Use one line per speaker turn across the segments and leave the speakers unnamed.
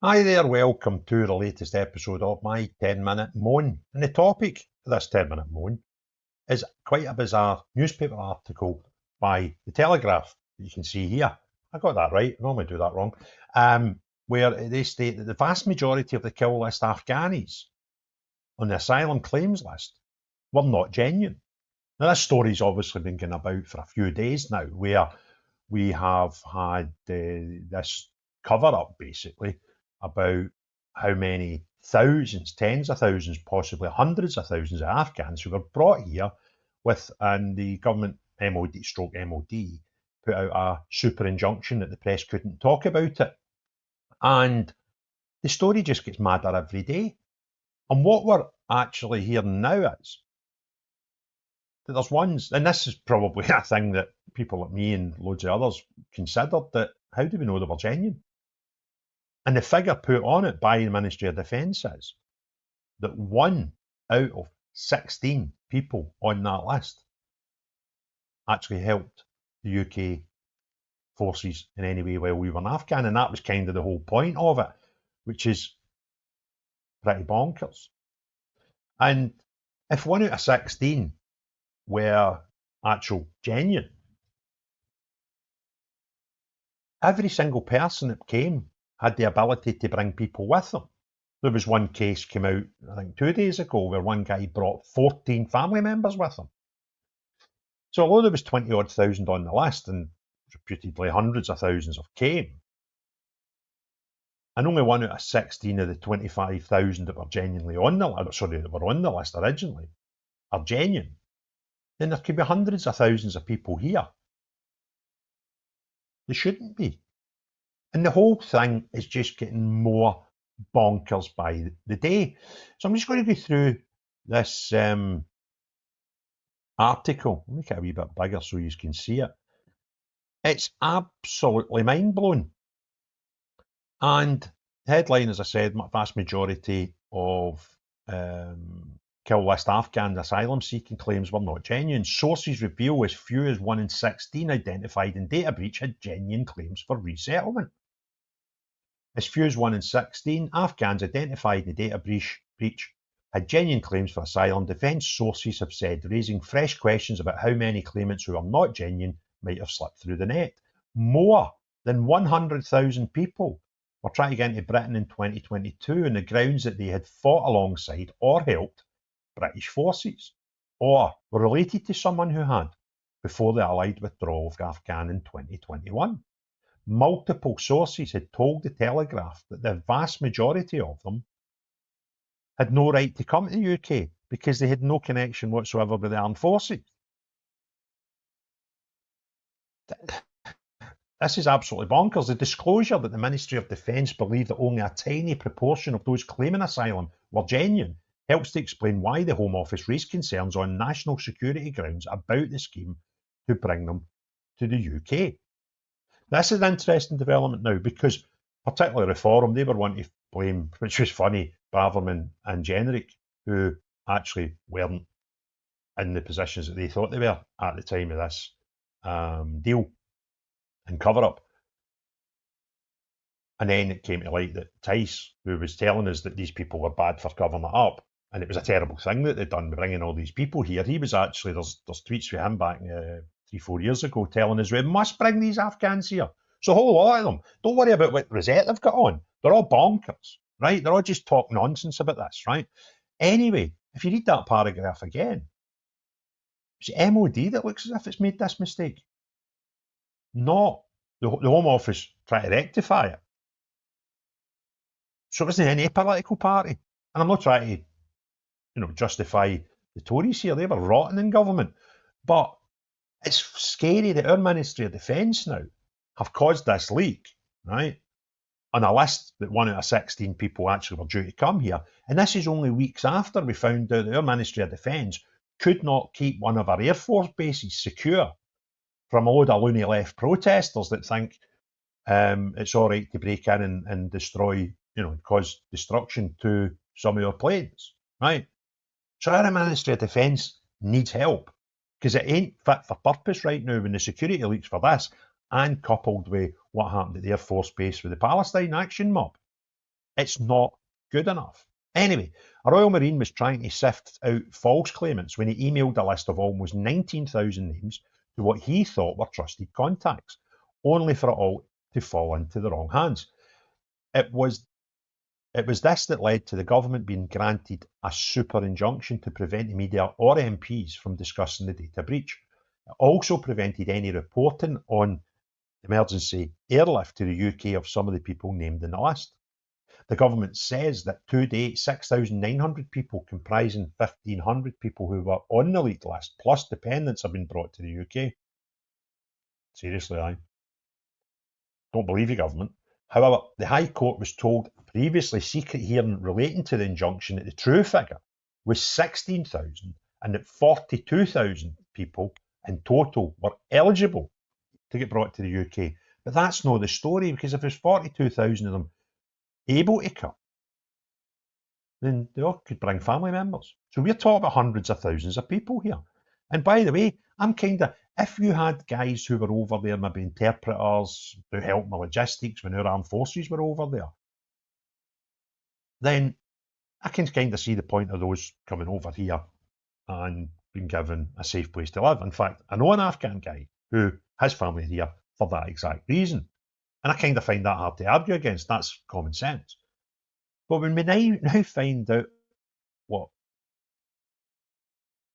Hi there, welcome to the latest episode of my 10-minute moan. And the topic for this 10-minute moan is quite a bizarre newspaper article by The Telegraph that you can see here. I got that right, I normally do that wrong. Where they state that the vast majority of the kill list Afghanis on the asylum claims list were not genuine. Now, this story's obviously been going about for a few days now, where we have had this cover up basically about how many thousands, tens of thousands, possibly hundreds of thousands of Afghans who were brought here with, and the government MOD put out a super injunction that the press couldn't talk about it. And the story just gets madder every day. And what we're actually hearing now is that there's ones, and this is probably a thing that people like me and loads of others considered, that how do we know they were genuine? And the figure put on it by the Ministry of Defence is that 1 out of 16 people on that list actually helped the UK forces in any way while we were in Afghan. And that was kind of the whole point of it, which is pretty bonkers. And if 1 out of 16 were actual genuine, every single person that came had the ability to bring people with them. There was one case came out, I think 2 days ago, where one guy brought 14 family members with him. So although there was 20 odd thousand on the list and reputedly hundreds of thousands of came, and only 1 out of 16 of the 25,000 that were genuinely on the list, that were on the list originally, are genuine, then there could be hundreds of thousands of people here. They shouldn't be. And the whole thing is just getting more bonkers by the day. So I'm just going to go through this article. I'll make it a wee bit bigger so you can see it. It's absolutely mind-blowing. And the headline, as I said, vast majority of kill list Afghan asylum-seeking claims were not genuine. Sources reveal as few as 1 in 16 identified in data breach had genuine claims for resettlement. As few as 1 in 16 Afghans identified in the data breach had genuine claims for asylum, defence sources have said, raising fresh questions about how many claimants who are not genuine might have slipped through the net. More than 100,000 people were trying to get into Britain in 2022 on the grounds that they had fought alongside or helped British forces, or were related to someone who had, before the Allied withdrawal of Afghan in 2021. Multiple sources had told the Telegraph that the vast majority of them had no right to come to the UK because they had no connection whatsoever with the armed forces. This is absolutely bonkers. The disclosure that the Ministry of Defence believed that only a tiny proportion of those claiming asylum were genuine helps to explain why the Home Office raised concerns on national security grounds about the scheme to bring them to the UK. This is an interesting development now because, particularly Reform, they were wanting to blame, which was funny, Braverman and Jenrick, who actually weren't in the positions that they thought they were at the time of this deal and cover-up. And then it came to light that Tice, who was telling us that these people were bad for covering it up, and it was a terrible thing that they'd done by bringing all these people here. He was actually, there's tweets from him back 3-4 years ago telling us we must bring these Afghans here. So a whole lot of them. Don't worry about what rosette they've got on. They're all bonkers, right? They're all just talk nonsense about this, right? Anyway, if you read that paragraph again, it's MOD that looks as if it's made this mistake, not the Home Office trying to rectify it. So it wasn't any political party. And I'm not trying to justify the Tories here. They were rotten in government. But it's scary that our Ministry of Defence now have caused this leak, right, on a list that 1 out of 16 people actually were due to come here. And this is only weeks after we found out that our Ministry of Defence could not keep one of our Air Force bases secure from a load of loony left protesters that think it's all right to break in and destroy, cause destruction to some of our planes, right? So our Ministry of Defence needs help because it ain't fit for purpose right now when the security leaks for this and coupled with what happened at the Air Force Base with the Palestine action mob. It's not good enough. Anyway, a Royal Marine was trying to sift out false claimants when he emailed a list of almost 19,000 names to what he thought were trusted contacts, only for it all to fall into the wrong hands. It was this that led to the government being granted a super injunction to prevent the media or MPs from discussing the data breach. It also prevented any reporting on emergency airlift to the UK of some of the people named in the list. The government says that to date, 6,900 people comprising 1,500 people who were on the leaked list, plus dependents, have been brought to the UK. Seriously, I don't believe you, government. However, the High Court was told a previously secret hearing relating to the injunction that the true figure was 16,000 and that 42,000 people in total were eligible to get brought to the UK. But that's not the story, because if there's 42,000 of them able to come, then they all could bring family members. So we're talking about hundreds of thousands of people here. And by the way, if you had guys who were over there, maybe interpreters who helped with logistics when our armed forces were over there, then I can kind of see the point of those coming over here and being given a safe place to live. In fact, I know an Afghan guy who has family here for that exact reason. And I kind of find that hard to argue against. That's common sense. But when we now find out what,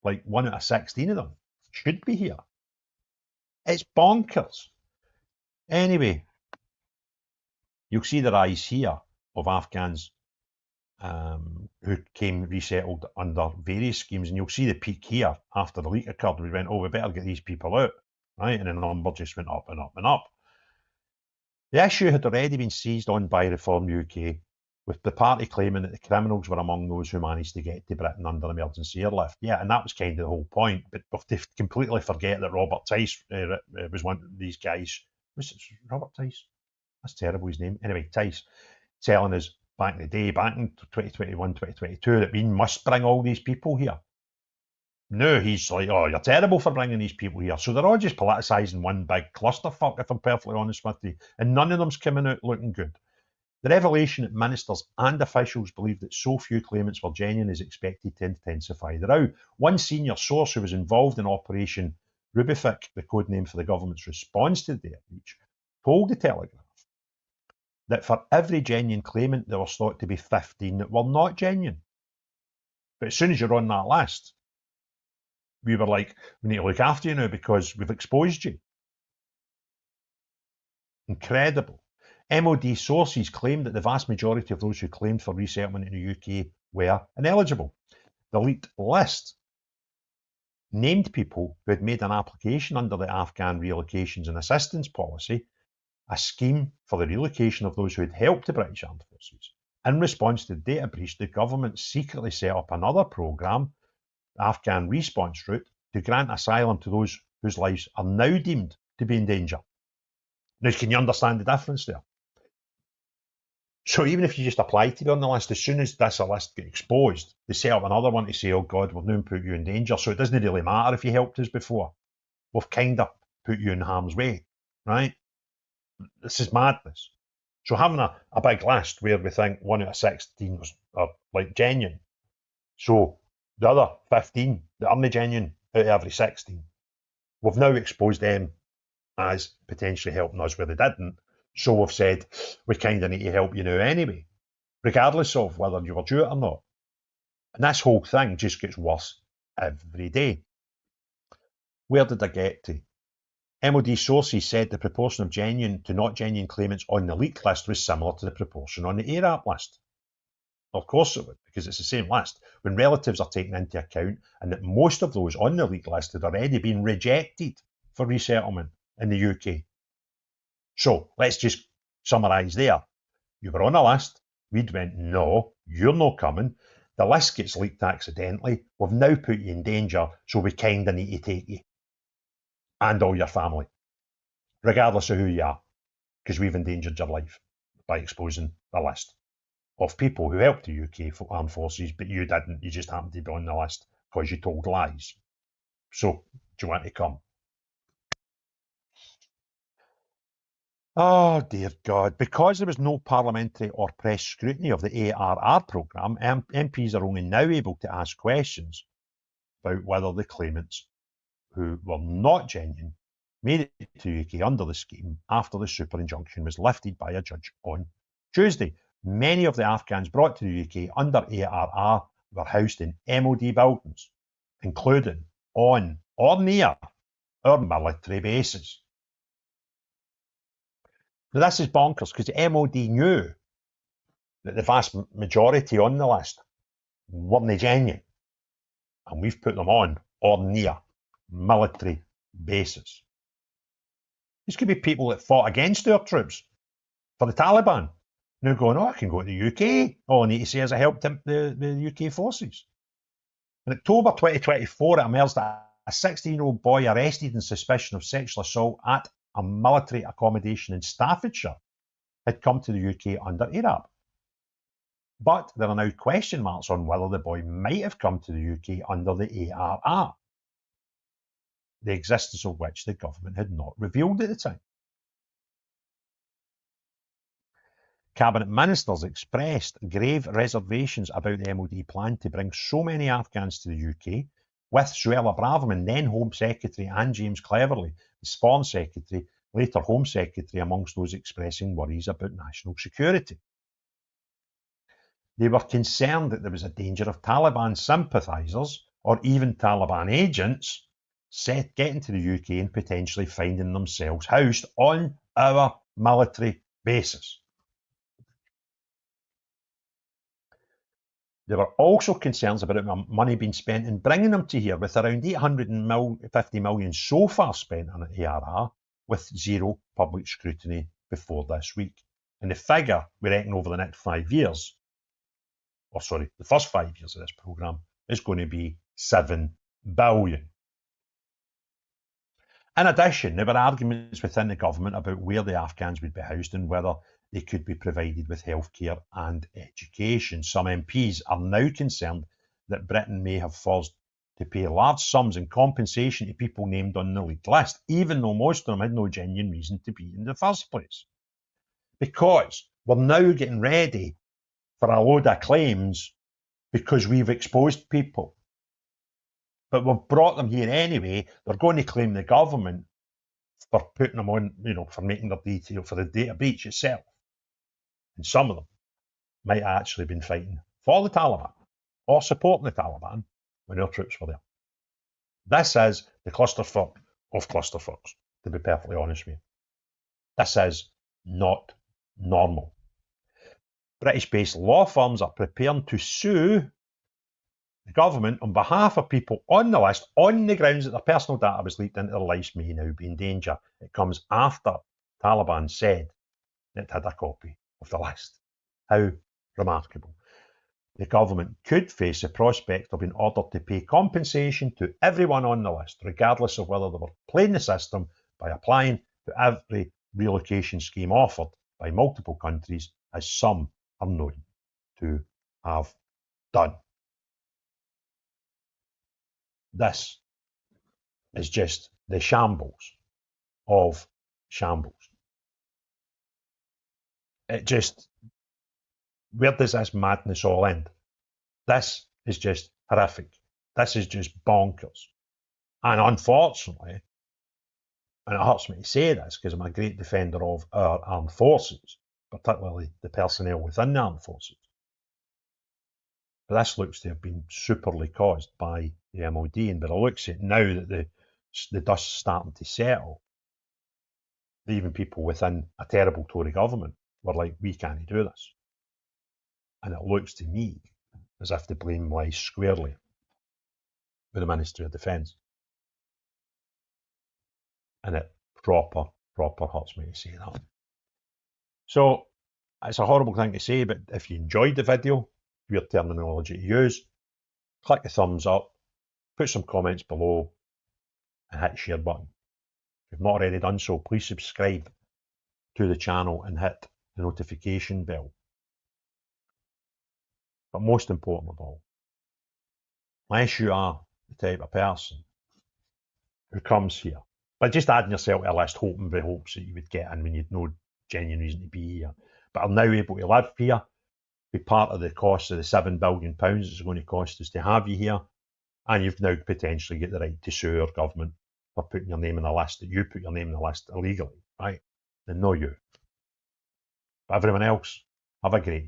like 1 out of 16 of them should be here, it's bonkers. Anyway, you'll see the rise here of Afghans who came resettled under various schemes, and you'll see the peak here after the leak occurred. We went, we better get these people out, right? And the number just went up and up and up. The issue had already been seized on by Reform UK, with the party claiming that the criminals were among those who managed to get to Britain under emergency airlift. Yeah, and that was kind of the whole point. But they completely forget that Robert Tice was one of these guys. Was it Robert Tice? That's terrible, his name. Anyway, Tice telling us back in the day, back in 2021, 2022, that we must bring all these people here. No, he's like, you're terrible for bringing these people here. So they're all just politicising one big clusterfuck, if I'm perfectly honest with you. And none of them's coming out looking good. The revelation that ministers and officials believe that so few claimants were genuine is expected to intensify the row. One senior source who was involved in Operation Rubik, the code name for the government's response to the data breach, told the Telegraph that for every genuine claimant, there was thought to be 15 that were not genuine. But as soon as you're on that list, we were like, we need to look after you now because we've exposed you. Incredible. MOD sources claimed that the vast majority of those who claimed for resettlement in the UK were ineligible. The leaked list named people who had made an application under the Afghan Relocations and Assistance Policy, a scheme for the relocation of those who had helped the British Armed Forces. In response to the data breach, the government secretly set up another programme, the Afghan Response Route, to grant asylum to those whose lives are now deemed to be in danger. Now, can you understand the difference there? So even if you just apply to be on the list, as soon as this list gets exposed, they set up another one to say, oh God, we've now put you in danger. So it doesn't really matter if you helped us before. We've kind of put you in harm's way, right? This is madness. So having a big list where we think 1 out of 16 are like genuine. So the other 15 that aren't genuine out of every 16, we've now exposed them as potentially helping us where they didn't. So we've said, we kind of need to help you now anyway, regardless of whether you were due it or not. And this whole thing just gets worse every day. Where did I get to? MOD sources said the proportion of genuine to not genuine claimants on the leak list was similar to the proportion on the ARAP list. Of course it would, because it's the same list, when relatives are taken into account and that most of those on the leak list had already been rejected for resettlement in the UK. So let's just summarise there. You were on a list. We'd went, no, you're not coming. The list gets leaked accidentally. We've now put you in danger, so we kind of need to take you and all your family, regardless of who you are, because we've endangered your life by exposing the list of people who helped the UK Armed Forces, but you didn't. You just happened to be on the list because you told lies. So, do you want to come? Oh, dear God. Because there was no parliamentary or press scrutiny of the ARR programme, MPs are only now able to ask questions about whether the claimants who were not genuine made it to the UK under the scheme after the super injunction was lifted by a judge on Tuesday. Many of the Afghans brought to the UK under ARR were housed in MOD buildings, including on or near our military bases. Now, this is bonkers because the MOD knew that the vast majority on the list weren't genuine, and we've put them on or near military bases. These could be people that fought against our troops for the Taliban. Now going, oh, I can go to the UK. All I need to say is I helped the UK forces. In October 2024, it emerged that a 16-year-old boy arrested on suspicion of sexual assault at a military accommodation in Staffordshire had come to the UK under IRAP. But there are now question marks on whether the boy might have come to the UK under the ARR, the existence of which the government had not revealed at the time. Cabinet ministers expressed grave reservations about the MOD plan to bring so many Afghans to the UK, with Suella Braverman, then Home Secretary, and James Cleverly, the Foreign Secretary, later Home Secretary, amongst those expressing worries about national security. They were concerned that there was a danger of Taliban sympathisers or even Taliban agents getting to the UK and potentially finding themselves housed on our military bases. There were also concerns about money being spent in bringing them to here, with around 850 million so far spent on ARR, with zero public scrutiny before this week. And the figure, we reckon, over the next 5 years, the first 5 years of this programme, is going to be 7 billion. In addition, there were arguments within the government about where the Afghans would be housed and whether they could be provided with healthcare and education. Some MPs are now concerned that Britain may have forced to pay large sums in compensation to people named on the leaked list, even though most of them had no genuine reason to be in the first place. Because we're now getting ready for a load of claims because we've exposed people. But we've brought them here anyway. They're going to claim the government for putting them on, for making their detail for the data breach itself. And some of them might have actually been fighting for the Taliban or supporting the Taliban when our troops were there. This is the clusterfuck of clusterfucks, to be perfectly honest with you. This is not normal. British-based law firms are preparing to sue the government on behalf of people on the list on the grounds that their personal data was leaked into their lives may now be in danger. It comes after Taliban said it had a copy of the list. How remarkable. The government could face the prospect of being ordered to pay compensation to everyone on the list, regardless of whether they were playing the system by applying to every relocation scheme offered by multiple countries, as some are known to have done. This is just the shambles of shambles. Where does this madness all end? This is just horrific. This is just bonkers. And unfortunately, and it hurts me to say this because I'm a great defender of our armed forces, particularly the personnel within the armed forces, but this looks to have been superly caused by the MOD, and by the looks of it now that the dust's starting to settle, even people within a terrible Tory government were like, we can't do this. And it looks to me as if the blame lies squarely with the Ministry of Defence. And it proper hurts me to say that. So it's a horrible thing to say, but if you enjoyed the video, your terminology to use, click the thumbs up, put some comments below, and hit the share button. If you've not already done so, please subscribe to the channel and hit the notification bell. But most important of all, unless you are the type of person who comes here, but just adding yourself to a list hoping for hopes that you would get in when you'd no genuine reason to be here, but are now able to live here, be part of the cost of the £7 billion it's going to cost us to have you here, and you've now potentially got the right to sue our government for putting your name on a list that you put your name on the list illegally, right? And no you. But everyone else, have a great day.